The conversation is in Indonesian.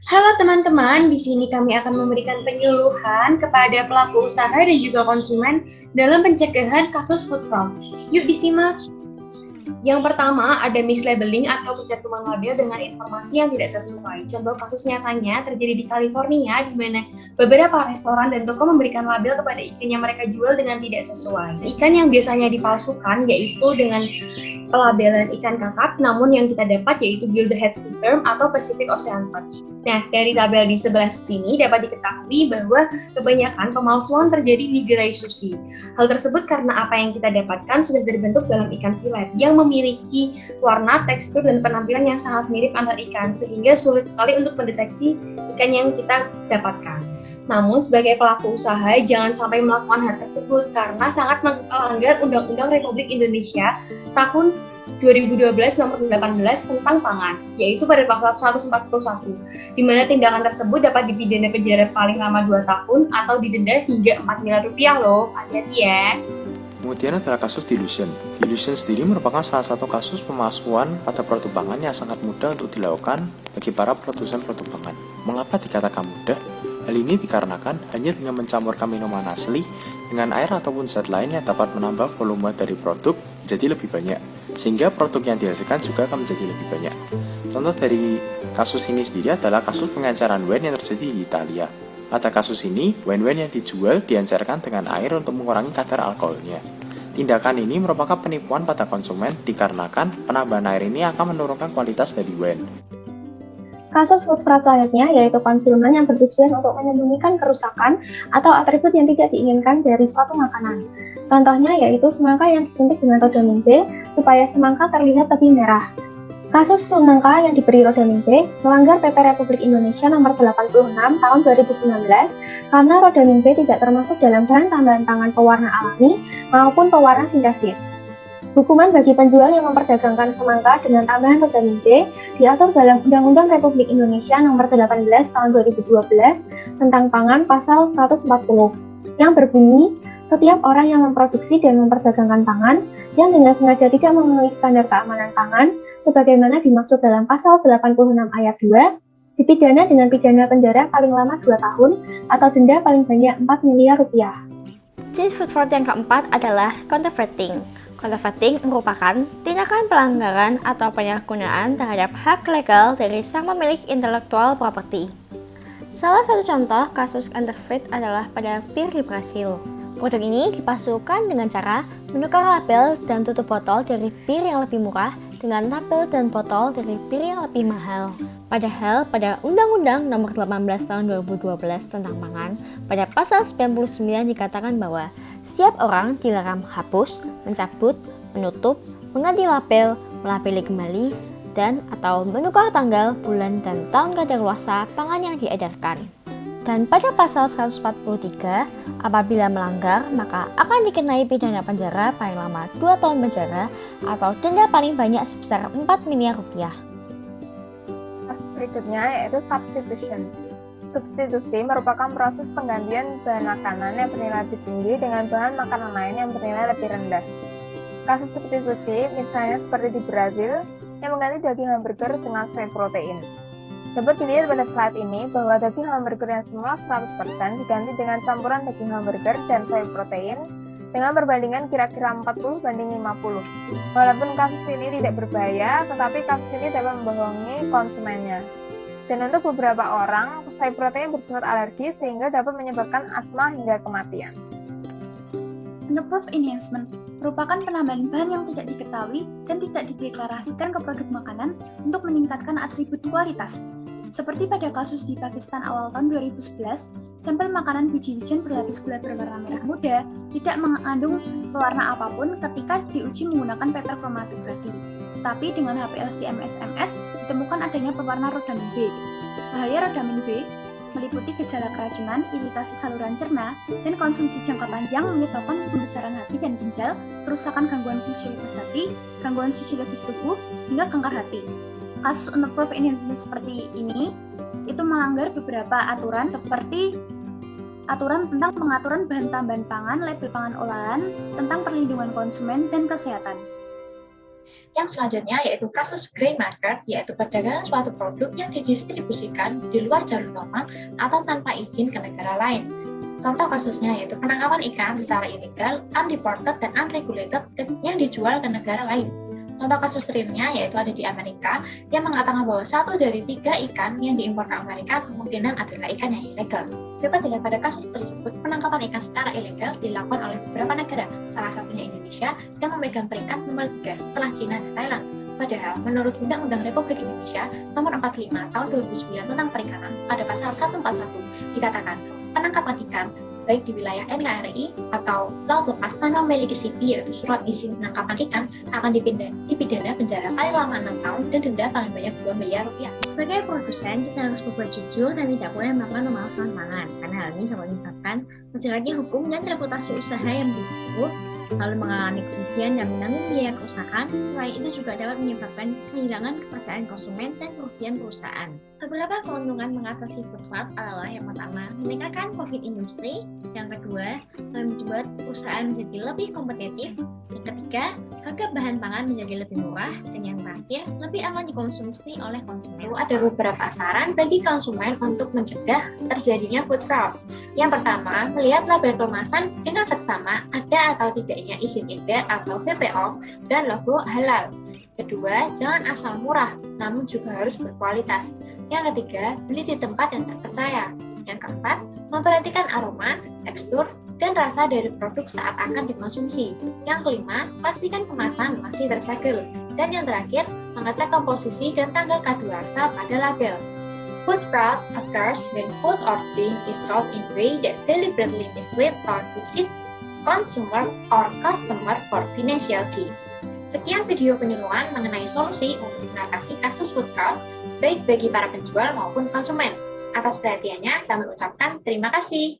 Halo teman-teman, di sini kami akan memberikan penyuluhan kepada pelaku usaha dan juga konsumen dalam pencegahan kasus food fraud. Yuk disimak. Yang pertama, ada mislabeling atau pencantuman label dengan informasi yang tidak sesuai. Contoh kasus nyatanya terjadi di California, di mana beberapa restoran dan toko memberikan label kepada ikan yang mereka jual dengan tidak sesuai. Ikan yang biasanya dipalsukan yaitu dengan pelabelan ikan kakap, namun yang kita dapat yaitu Gilderhead Seafarm atau Pacific Ocean Perch. Nah, dari tabel di sebelah sini dapat diketahui bahwa kebanyakan pemalsuan terjadi di gerai sushi. Hal tersebut karena apa yang kita dapatkan sudah terbentuk dalam ikan filet yang memiliki warna, tekstur, dan penampilan yang sangat mirip antar ikan, sehingga sulit sekali untuk mendeteksi ikan yang kita dapatkan. Namun, sebagai pelaku usaha, jangan sampai melakukan hal tersebut karena sangat melanggar Undang-Undang Republik Indonesia tahun 2012 nomor 18 tentang pangan, yaitu pada pasal 141, di mana tindakan tersebut dapat dipidana penjara paling lama 2 tahun atau didenda hingga 4 miliar rupiah loh. Hati-hati ya. Kemudian adalah kasus dilution. Dilution sendiri merupakan salah satu kasus pemalsuan pada produk pangan yang sangat mudah untuk dilakukan bagi para produsen produk pangan. Mengapa dikatakan mudah? Hal ini dikarenakan hanya dengan mencampurkan minuman asli dengan air ataupun zat lain yang dapat menambah volume dari produk menjadi lebih banyak, sehingga produk yang dihasilkan juga akan menjadi lebih banyak. Contoh dari kasus ini sendiri adalah kasus pengenceran wine yang terjadi di Italia. Pada kasus ini, wine-wine yang dijual diencerkan dengan air untuk mengurangi kadar alkoholnya. Tindakan ini merupakan penipuan pada konsumen dikarenakan penambahan air ini akan menurunkan kualitas dari wine. Kasus food fraud selanjutnya yaitu konsumen yang bertujuan untuk menyembunyikan kerusakan atau atribut yang tidak diinginkan dari suatu makanan. Contohnya yaitu semangka yang disuntik dengan rodamin B supaya semangka terlihat lebih merah. Kasus semangka yang diberi rodamin B melanggar PP Republik Indonesia nomor 86 tahun 2019 karena rodamin B tidak termasuk dalam bahan tambahan pangan pewarna alami maupun pewarna sintesis. Hukuman bagi penjual yang memperdagangkan semangka dengan tambahan rodamin B diatur dalam Undang-Undang Republik Indonesia Nomor 18 Tahun 2012 tentang Pangan Pasal 140 yang berbunyi, setiap orang yang memproduksi dan memperdagangkan pangan yang dengan sengaja tidak memenuhi standar keamanan pangan sebagaimana dimaksud dalam Pasal 86 Ayat 2 dipidana dengan pidana penjara paling lama 2 tahun atau denda paling banyak 4 miliar rupiah. Jenis food fraud yang keempat adalah counterfeiting. Counterfeiting merupakan tindakan pelanggaran atau penyalahgunaan terhadap hak legal dari sang pemilik intelektual properti. Salah satu contoh kasus counterfeit adalah pada bir di Brasil. Produk ini dipalsukan dengan cara menukar label dan tutup botol dari bir yang lebih murah dengan label dan botol dari bir yang lebih mahal. Padahal pada Undang-Undang Nomor 18 Tahun 2012 tentang Pangan, pada pasal 99 dikatakan bahwa setiap orang dilarang menghapus, mencabut, menutup, mengganti label, melabeli kembali, dan atau menukar tanggal, bulan, dan tahun kadaluarsa pangan yang diedarkan. Dan pada pasal 143, apabila melanggar, maka akan dikenai pidana penjara paling lama 2 tahun penjara atau denda paling banyak sebesar 4 miliar rupiah. Kasus berikutnya yaitu substitution. Substitusi merupakan proses penggantian bahan makanan yang bernilai lebih tinggi dengan bahan makanan lain yang bernilai lebih rendah. Kasus substitusi misalnya seperti di Brazil yang mengganti daging hamburger dengan soy protein. Dapat dilihat pada slide ini bahwa daging hamburger yang semula 100% diganti dengan campuran daging hamburger dan soy protein dengan perbandingan kira-kira 40:50. Walaupun kasus ini tidak berbahaya, tetapi kasus ini dapat membohongi konsumennya. Dan untuk beberapa orang, soy protein bersifat alergi sehingga dapat menyebabkan asma hingga kematian. Underproof enhancement merupakan penambahan bahan yang tidak diketahui dan tidak dideklarasikan ke produk makanan untuk meningkatkan atribut kualitas. Seperti pada kasus di Pakistan awal tahun 2011, sampel makanan biji-bijian berlapis gula berwarna merah muda tidak mengandung pewarna apapun ketika diuji menggunakan paper chromatografi. Tapi dengan HPLC MS-MS ditemukan adanya pewarna rodamin B. Bahaya rodamin B meliputi gejala keracunan, iritasi saluran cerna, dan konsumsi jangka panjang menyebabkan pembesaran hati dan ginjal, kerusakan gangguan fisiologis hati, gangguan fisiologis tubuh, hingga kanker hati. Kasus underproof enhancement seperti ini itu melanggar beberapa aturan seperti aturan tentang pengaturan bahan tambahan pangan, label pangan olahan, tentang perlindungan konsumen dan kesehatan. Yang selanjutnya yaitu kasus grey market, yaitu perdagangan suatu produk yang didistribusikan di luar jalur normal atau tanpa izin ke negara lain. Contoh kasusnya yaitu penangkapan ikan secara ilegal, unreported, dan unregulated yang dijual ke negara lain. Contoh kasus realnya yaitu ada di Amerika yang mengatakan bahwa 1 dari 3 ikan yang diimpor ke Amerika kemungkinan adalah ikan yang ilegal. Dapat dilihat pada kasus tersebut, penangkapan ikan secara ilegal dilakukan oleh beberapa negara, salah satunya Indonesia, yang memegang peringkat nomor 3 setelah Cina dan Thailand. Padahal, menurut Undang-Undang Republik Indonesia Nomor 45 Tahun 2009 tentang Perikanan, pada pasal 141 dikatakan penangkapan ikan baik di wilayah NKRI atau laut lepas tanpa memiliki SIPI yaitu surat izin penangkapan ikan akan dipidana penjara paling lama 6 tahun dan denda paling banyak 2 miliar rupiah. Sebagai produsen, kita harus berbuat jujur dan tidak boleh melakukan pemalsuan pangan, karena hal ini dapat menyebabkan terjeratnya hukum dan reputasi usaha yang menjadi buruk, lalu mengalami kerugian dan menanggung biaya kerusakan. Selain itu juga dapat menyebabkan kehilangan kepercayaan konsumen dan kerugian perusahaan. Beberapa keuntungan mengatasi food fraud adalah yang pertama, meningkatkan profit industri, yang kedua, membuat perusahaan menjadi lebih kompetitif, yang ketiga, harga bahan pangan menjadi lebih murah, dan yang terakhir, lebih aman dikonsumsi oleh konsumen. Ada beberapa saran bagi konsumen untuk mencegah terjadinya food fraud. Yang pertama, melihat label kemasan dengan seksama ada atau tidaknya izin edar atau VPO dan logo halal. Kedua, jangan asal murah, namun juga harus berkualitas. Yang ketiga, beli di tempat yang terpercaya. Yang keempat, memperhatikan aroma, tekstur, dan rasa dari produk saat akan dikonsumsi. Yang kelima, pastikan kemasan masih tersegel. Dan yang terakhir, mengecek komposisi dan tanggal kadaluarsa pada label. Food fraud occurs when food or drink is sold in a way that deliberately mislead or deceive consumer or customer for financial gain. Sekian video penyuluhan mengenai solusi untuk mengatasi kasus food fraud, baik bagi para penjual maupun konsumen. Atas perhatiannya, kami ucapkan terima kasih.